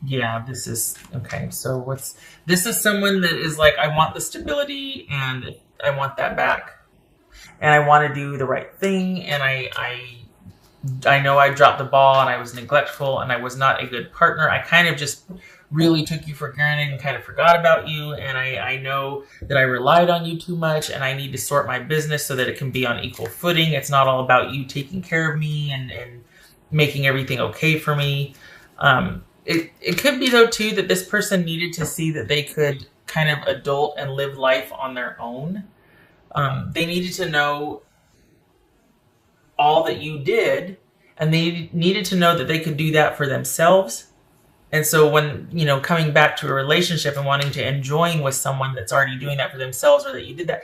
Yeah, this is okay. So this is someone that is like, I want the stability and I want that back. And I want to do the right thing. And I know I dropped the ball and I was neglectful and I was not a good partner. I kind of just really took you for granted and kind of forgot about you. And I know that I relied on you too much and I need to sort my business so that it can be on equal footing. It's not all about you taking care of me and making everything okay for me. It could be, though, too, that this person needed to see that they could kind of adult and live life on their own. They needed to know all that you did, and they needed to know that they could do that for themselves. And so when, coming back to a relationship and wanting to enjoying with someone that's already doing that for themselves, or that you did that,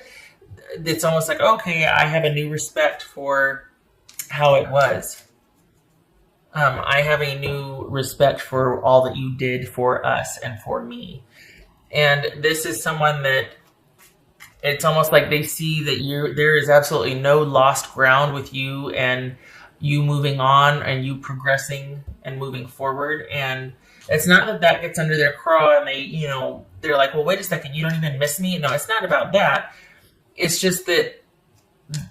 it's almost like, okay, I have a new respect for how it was. I have a new respect for all that you did for us and for me. And this is someone that it's almost like they see that there is absolutely no lost ground with you and you moving on and you progressing and moving forward. And it's not that gets under their craw and they're like, well, wait a second, you don't even miss me. No, it's not about that. It's just that,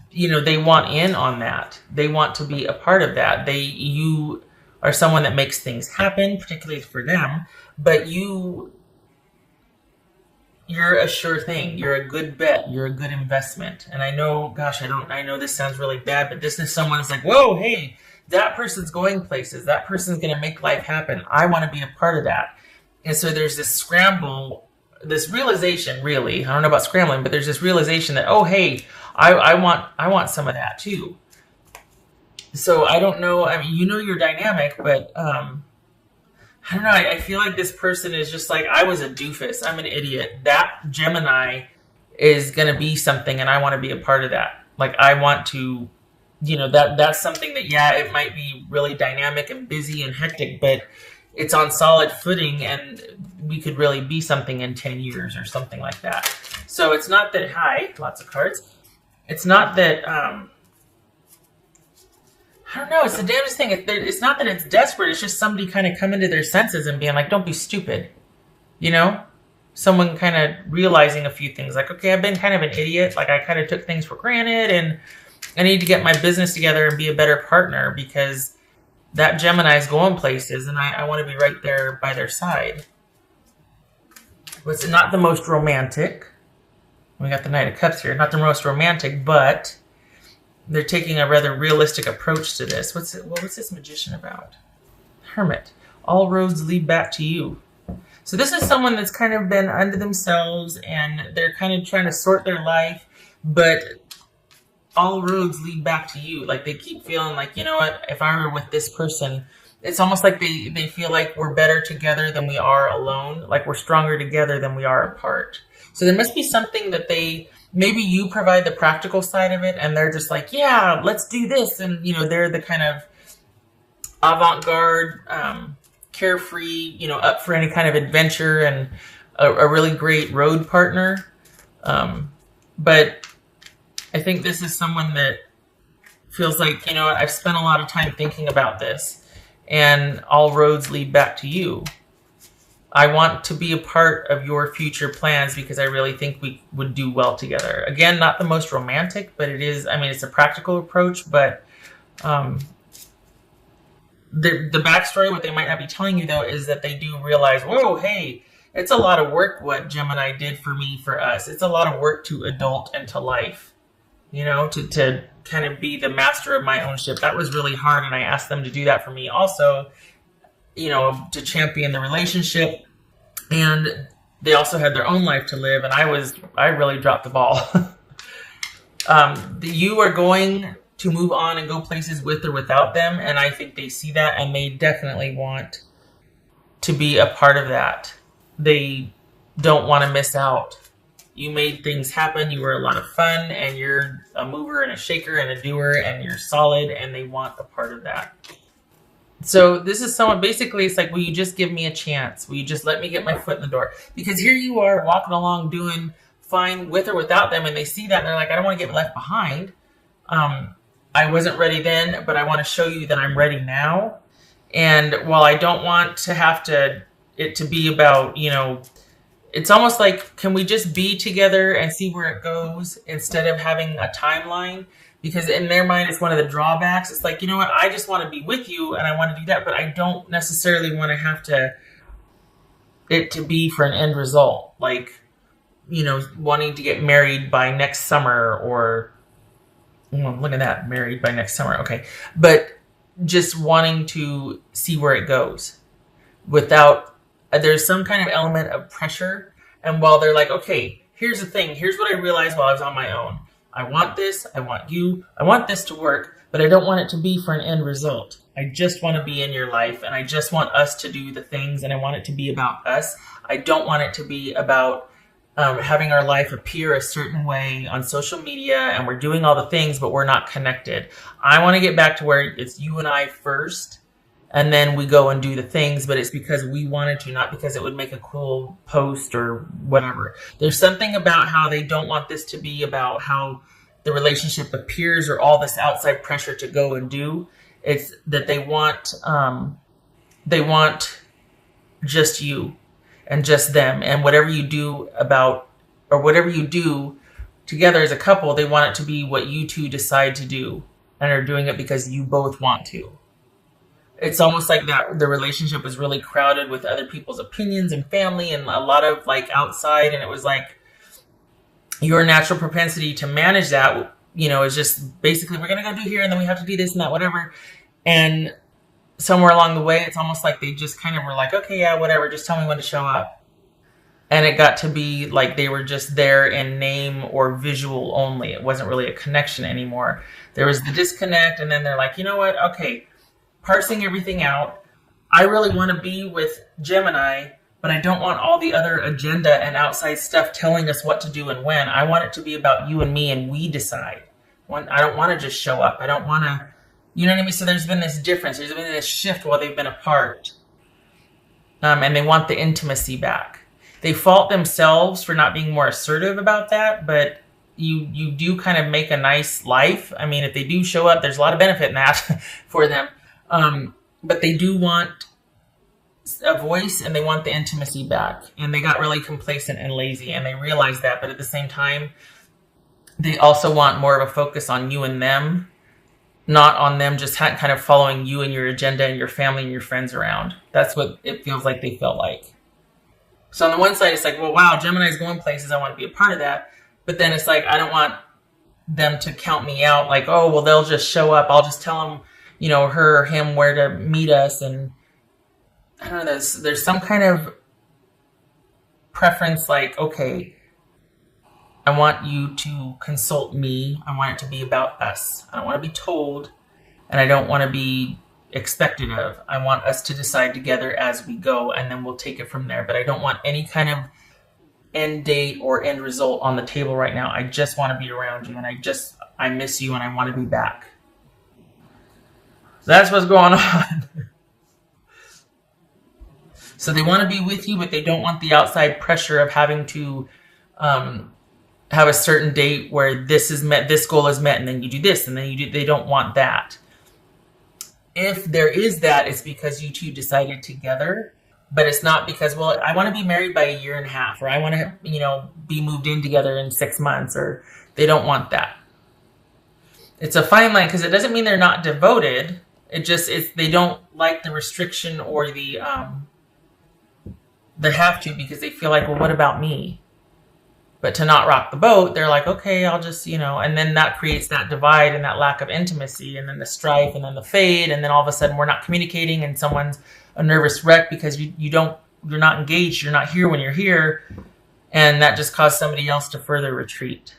they want in on that. They want to be a part of that. You are someone that makes things happen, particularly for them, but you're a sure thing. You're a good bet. You're a good investment. And I know, gosh, I know this sounds really bad, but this is someone that's like, whoa, hey, that person's going places. That person's going to make life happen. I want to be a part of that. And so there's this scramble, this realization, really. I don't know about scrambling, but there's this realization that, oh, hey, I want some of that too. So I don't know. I mean, your dynamic, but I don't know. I feel like this person is just like, I was a doofus. I'm an idiot. That Gemini is going to be something, and I want to be a part of that. Like, I want to, that's something that, yeah, it might be really dynamic and busy and hectic, but it's on solid footing, and we could really be something in 10 years or something like that. So it's not that, lots of cards. It's not that, I don't know. It's the damnedest thing. It's not that it's desperate. It's just somebody kind of coming to their senses and being like, don't be stupid. Someone kind of realizing a few things like, okay, I've been kind of an idiot. Like, I kind of took things for granted and I need to get my business together and be a better partner because that Gemini is going places and I want to be right there by their side. It's not the most romantic. We got the Knight of Cups here. Not the most romantic, but they're taking a rather realistic approach to this. What's this Magician about? Hermit. All roads lead back to you. So this is someone that's kind of been unto themselves and they're kind of trying to sort their life, but all roads lead back to you. Like, they keep feeling like, you know what, if I were with this person, it's almost like they feel like we're better together than we are alone. Like, we're stronger together than we are apart. So there must be something that maybe you provide the practical side of it and they're just like, yeah, let's do this. And, they're the kind of avant-garde, carefree, up for any kind of adventure and a really great road partner. But I think this is someone that feels like, I've spent a lot of time thinking about this and all roads lead back to you. I want to be a part of your future plans because I really think we would do well together. Again, not the most romantic, but it's a practical approach, but the backstory, what they might not be telling you, though, is that they do realize, whoa, hey, it's a lot of work what Gemini did for me, for us. It's a lot of work to adult into life, to kind of be the master of my own ship. That was really hard, and I asked them to do that for me also, to champion the relationship. And they also had their own life to live, and I really dropped the ball. You are going to move on and go places with or without them, and I think they see that, and they definitely want to be a part of that. They don't want to miss out. You made things happen, you were a lot of fun, and you're a mover and a shaker and a doer, and you're solid, and they want a part of that. So this is someone, basically, it's like, will you just give me a chance? Will you just let me get my foot in the door? Because here you are walking along doing fine with or without them, and they see that, and they're like, I don't want to get left behind. I wasn't ready then, but I want to show you that I'm ready now. And while I don't want to have to it to be about, it's almost like, can we just be together and see where it goes instead of having a timeline? Because in their mind, it's one of the drawbacks. It's like, you know what? I just want to be with you and I want to do that, but I don't necessarily want to have it to be for an end result. Like, wanting to get married by next summer or, look at that, married by next summer. Okay. But just wanting to see where it goes without, there's some kind of element of pressure. And while they're like, okay, here's the thing. Here's what I realized while I was on my own. I want this. I want you. I want this to work, but I don't want it to be for an end result. I just want to be in your life and I just want us to do the things and I want it to be about us. I don't want it to be about having our life appear a certain way on social media and we're doing all the things, but we're not connected. I want to get back to where it's you and I first and then we go and do the things, but it's because we wanted to, not because it would make a cool post or whatever. There's something about how they don't want this to be about how the relationship appears or all this outside pressure to go and do. It's that they want just you and just them, and whatever you do whatever you do together as a couple, they want it to be what you two decide to do and are doing it because you both want to. It's almost like that the relationship was really crowded with other people's opinions and family and a lot of like outside, and it was like your natural propensity to manage that, is just basically we're going to go do here and then we have to do this and that, whatever. And somewhere along the way, it's almost like they just kind of were like, okay, yeah, whatever, just tell me when to show up. And it got to be like they were just there in name or visual only. It wasn't really a connection anymore. There was the disconnect, and then they're like, you know what? Okay, parsing everything out. I really want to be with Gemini, but I don't want all the other agenda and outside stuff telling us what to do and when. I want it to be about you and me, and we decide. I don't want to just show up. I don't want to, you know what I mean? So there's been this difference. There's been this shift while they've been apart. And they want the intimacy back. They fault themselves for not being more assertive about that, but you do kind of make a nice life. I mean, if they do show up, there's a lot of benefit in that for them. But they do want a voice and they want the intimacy back. And they got really complacent and lazy and they realized that. But at the same time, they also want more of a focus on you and them, not on them just kind of following you and your agenda and your family and your friends around. That's what it feels like they felt like. So on the one side, it's like, well, wow, Gemini's going places. I want to be a part of that. But then it's like, I don't want them to count me out. Like, oh, well, they'll just show up. I'll just tell them, her or him where to meet us. And I don't know, there's some kind of preference like, okay, I want you to consult me. I want it to be about us. I don't want to be told, and I don't want to be expected of. I want us to decide together as we go, and then we'll take it from there. But I don't want any kind of end date or end result on the table right now. I just want to be around you, and I miss you, and I want to be back. That's what's going on. So they want to be with you, but they don't want the outside pressure of having to have a certain date where this is met, this goal is met, and then you do this, and then you do. They don't want that. If there is that, it's because you two decided together, but it's not because, well, I want to be married by a year and a half, or I want to, be moved in together in 6 months, or they don't want that. It's a fine line because it doesn't mean they're not devoted. They don't like the restriction or the have to because they feel like, well, what about me? But to not rock the boat, they're like, okay, I'll just, and then that creates that divide and that lack of intimacy and then the strife and then the fade. And then all of a sudden we're not communicating and someone's a nervous wreck because you're not engaged. You're not here when you're here. And that just caused somebody else to further retreat.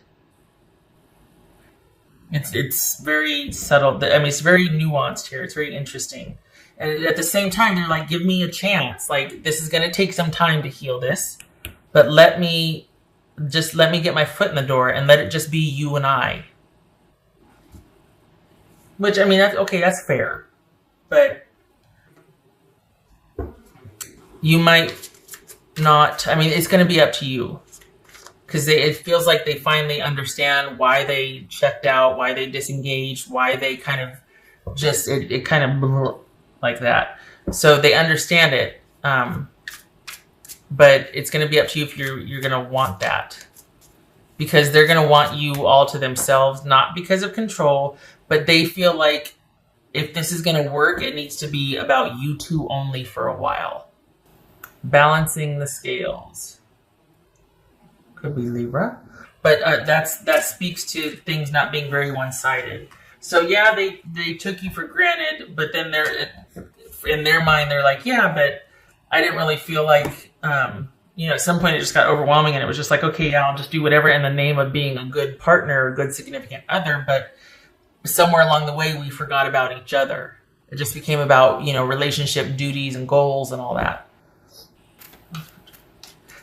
It's very subtle. I mean, it's very nuanced here. It's very interesting. And at the same time, they're like, give me a chance. Like, this is going to take some time to heal this, but let me get my foot in the door and let it just be you and I. Which, I mean, that's fair. But you might not, I mean, it's going to be up to you. Because it feels like they finally understand why they checked out, why they disengaged, why they kind of just, it kind of like that. So they understand it. but it's going to be up to you if you're going to want that, because they're going to want you all to themselves, not because of control, but they feel like if this is going to work, it needs to be about you two only for a while. Balancing the scales. Could be Libra. But that speaks to things not being very one-sided. So yeah, they took you for granted, but then they're in their mind they're like, yeah, but I didn't really feel like at some point it just got overwhelming, and it was just like, okay, yeah, I'll just do whatever in the name of being a good partner, a good significant other, but somewhere along the way we forgot about each other. It just became about, relationship duties and goals and all that.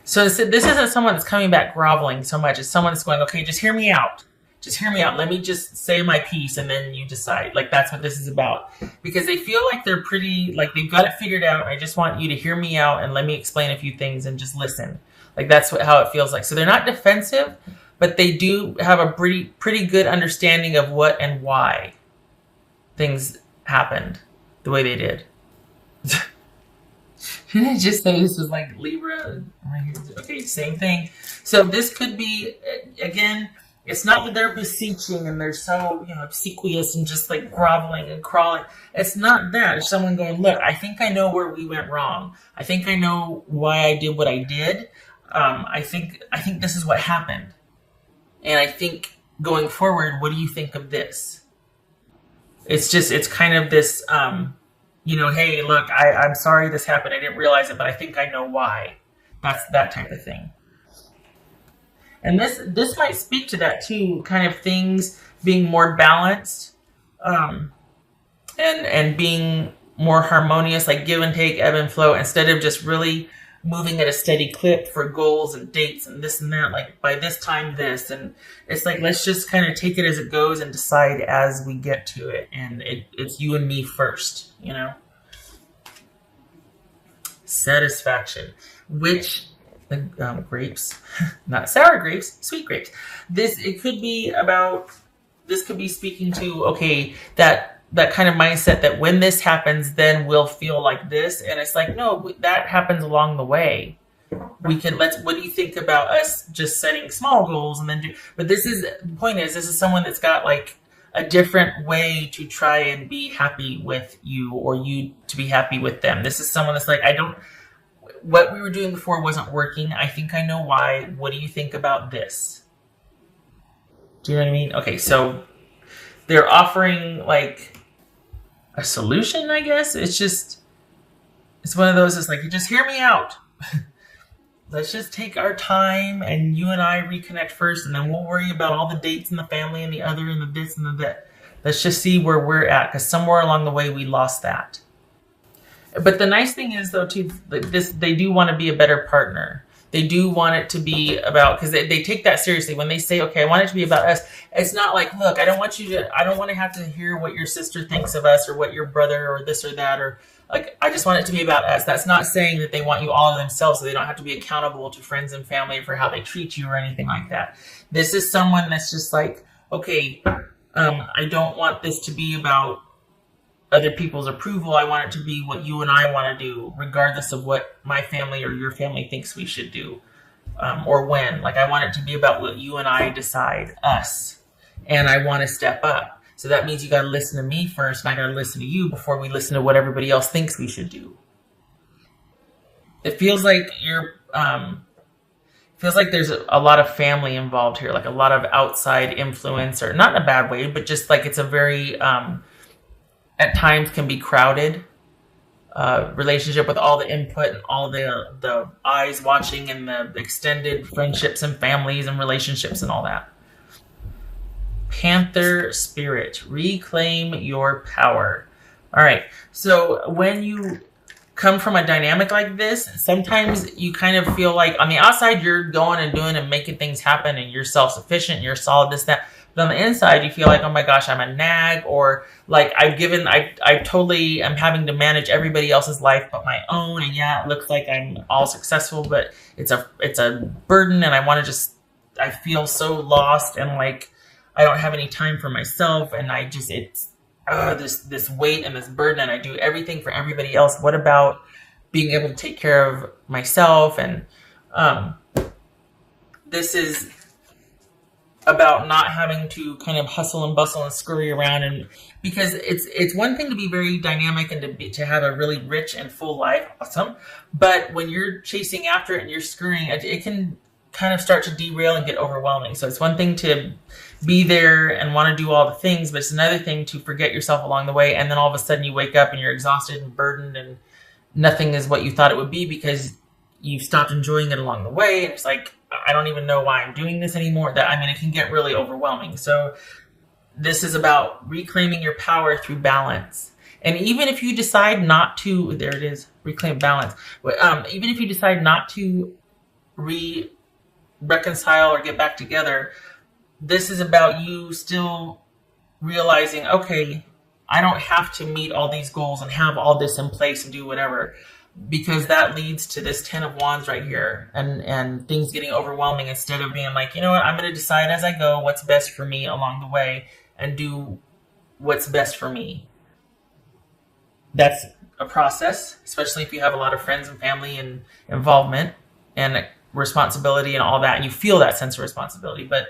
So this isn't someone that's coming back groveling so much. It's someone that's going, okay, just hear me out. Just hear me out. Let me just say my piece, and then you decide. Like, that's what this is about. Because they feel like they're pretty, like they've got it figured out. I just want you to hear me out and let me explain a few things and just listen. Like, that's how it feels like. So they're not defensive, but they do have a pretty good understanding of what and why things happened the way they did. Didn't I just say this was like Libra? Okay, same thing. So this could be, again, it's not that they're beseeching and they're so, obsequious and just like groveling and crawling. It's not that. It's someone going, look, I think I know where we went wrong. I think I know why I did what I did. I think this is what happened. And I think going forward, what do you think of this? It's kind of this, hey, look, I'm sorry this happened. I didn't realize it, but I think I know why. That's that type of thing. And this might speak to that too, kind of things being more balanced, and being more harmonious, like give and take, ebb and flow, instead of just really moving at a steady clip for goals and dates and this and that, like by this time this, and it's like, let's just kind of take it as it goes and decide as we get to it, and it's you and me first, Satisfaction, which grapes, not sour grapes, sweet grapes. This could be speaking to, okay, that kind of mindset that when this happens, then we'll feel like this. And it's like, no, that happens along the way. What do you think about us just setting small goals and then but the point is, this is someone that's got like a different way to try and be happy with you, or you to be happy with them. This is someone that's like, what we were doing before wasn't working. I think I know why. What do you think about this? Do you know what I mean? Okay, so they're offering like a solution, I guess. It's one of those, it's like, just hear me out. Let's just take our time and you and I reconnect first, and then we'll worry about all the dates and the family and the other and the this and the that. Let's just see where we're at, because somewhere along the way we lost that. But the nice thing is, though, too, they do want to be a better partner. They do want it to be about, because they take that seriously. When they say, okay, I want it to be about us, it's not like, look, I don't want to have to hear what your sister thinks of us, or what your brother, or this or that, or like, I just want it to be about us. That's not saying that they want you all to themselves, so they don't have to be accountable to friends and family for how they treat you or anything like that. This is someone that's just like, okay, I don't want this to be about other people's approval. I want it to be what you and I want to do, regardless of what my family or your family thinks we should do, or when. Like, I want it to be about what you and I decide, us, and I want to step up. So that means you got to listen to me first, and I got to listen to you before we listen to what everybody else thinks we should do. It feels like there's a lot of family involved here, like a lot of outside influence, or not in a bad way, but just like it's a very at times can be crowded relationship, with all the input and all the eyes watching, and the extended friendships and families and relationships and all that. Panther spirit, reclaim your power. All right, so when you come from a dynamic like this, sometimes you kind of feel like on the outside you're going and doing and making things happen, and you're self-sufficient and you're solid, this, that. But on the inside, you feel like, oh my gosh, I'm a nag, or like I totally am having to manage everybody else's life but my own. And yeah, it looks like I'm all successful, but it's a burden, and I feel so lost, and like I don't have any time for myself, and it's this weight and this burden, and I do everything for everybody else. What about being able to take care of myself. And this is about not having to kind of hustle and bustle and scurry around, and because it's one thing to be very dynamic and to have a really rich and full life, awesome. But when you're chasing after it and you're scurrying, it can kind of start to derail and get overwhelming. So it's one thing to be there and want to do all the things, but it's another thing to forget yourself along the way, and then all of a sudden you wake up and you're exhausted and burdened, and nothing is what you thought it would be because you've stopped enjoying it along the way. And it's like, I don't even know why I'm doing this anymore. It can get really overwhelming. So this is about reclaiming your power through balance. And even if you decide not to, there it is, reclaim balance. Even if you decide not to reconcile or get back together, this is about you still realizing, okay, I don't have to meet all these goals and have all this in place and do whatever, because that leads to this 10 of Wands right here, and things getting overwhelming, instead of being like, you know what, I'm going to decide as I go what's best for me along the way and do what's best for me. That's a process, especially if you have a lot of friends and family and involvement and responsibility and all that, and you feel that sense of responsibility. But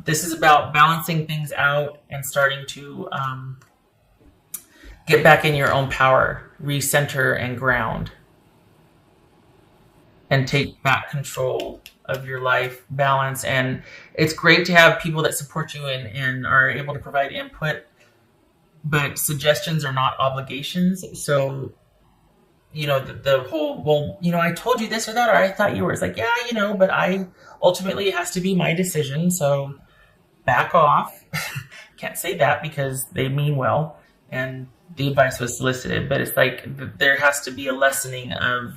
this is about balancing things out and starting to get back in your own power, recenter and ground, and take back control of your life, balance. And it's great to have people that support you and are able to provide input, but suggestions are not obligations. So, the whole, well, I told you this or that, or I thought you were, it's like, yeah, but ultimately it has to be my decision. So back off. Can't say that because they mean well and the advice was solicited, but it's like there has to be a lessening of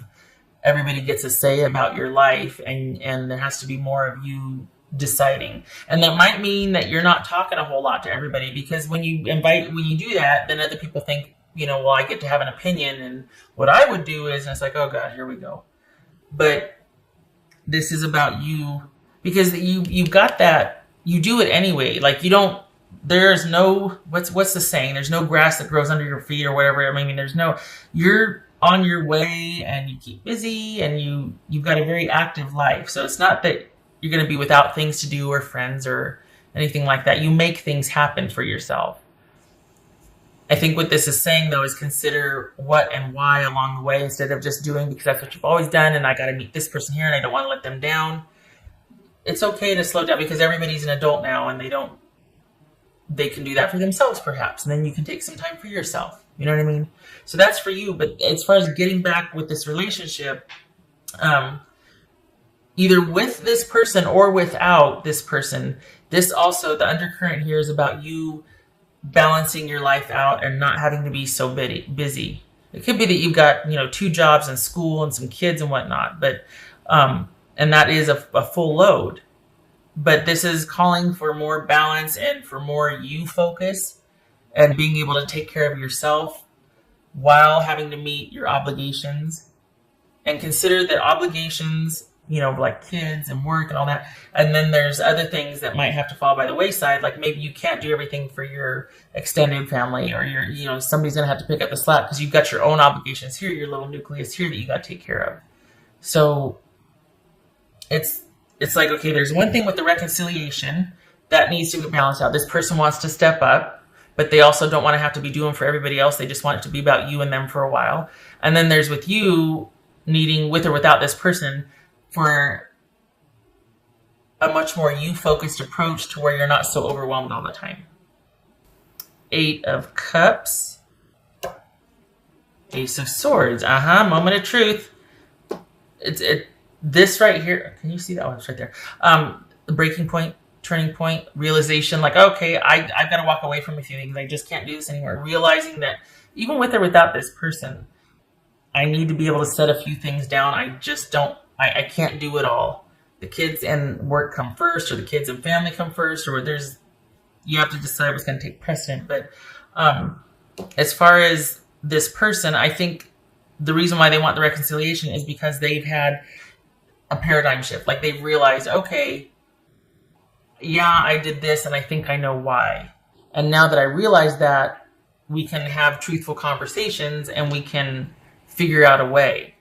everybody gets a say about your life, and there has to be more of you deciding. And that might mean that you're not talking a whole lot to everybody, because when you do that, then other people think, well, I get to have an opinion, and what I would do is, and it's like, oh God, here we go. But this is about you, because you've got that, you do it anyway. Like there's no, what's the saying? There's no grass that grows under your feet or whatever. You're on your way and you keep busy and you've got a very active life. So it's not that you're going to be without things to do or friends or anything like that. You make things happen for yourself. I think what this is saying, though, is consider what and why along the way, instead of just doing because that's what you've always done and I got to meet this person here and I don't want to let them down. It's okay to slow down because everybody's an adult now and they can do that for themselves perhaps. And then you can take some time for yourself. You know what I mean? So that's for you. But as far as getting back with this relationship, either with this person or without this person, this also, the undercurrent here is about you balancing your life out and not having to be so busy. It could be that you've got, 2 jobs and school and some kids and whatnot, but, and that is a full load. But this is calling for more balance and for more you focus and being able to take care of yourself while having to meet your obligations. And consider that obligations, like kids and work and all that. And then there's other things that might have to fall by the wayside. Like maybe you can't do everything for your extended family, or somebody's going to have to pick up the slack because you've got your own obligations here, your little nucleus here that you got to take care of. So it's like, okay, there's one thing with the reconciliation that needs to be balanced out. This person wants to step up, but they also don't want to have to be doing for everybody else. They just want it to be about you and them for a while. And then there's with you needing, with or without this person, for a much more you-focused approach to where you're not so overwhelmed all the time. 8 of Cups. Ace of Swords. Moment of truth. This right here, can you see that? Oh, it's right there. The breaking point, turning point, realization, like, okay, I've got to walk away from a few things. I just can't do this anymore. Realizing that even with or without this person, I need to be able to set a few things down. I can't do it all. The kids and work come first, or the kids and family come first, or you have to decide what's going to take precedent. But as far as this person, I think the reason why they want the reconciliation is because they've had a paradigm shift. Like they've realized, okay, yeah, I did this and I think I know why. And now that I realize that, we can have truthful conversations and we can figure out a way,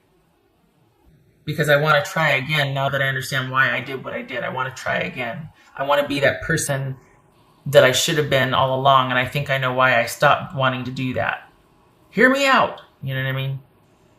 because I want to try again now that I understand why I did what I did. I want to try again. I want to be that person that I should have been all along, and I think I know why I stopped wanting to do that. Hear me out. You know what I mean?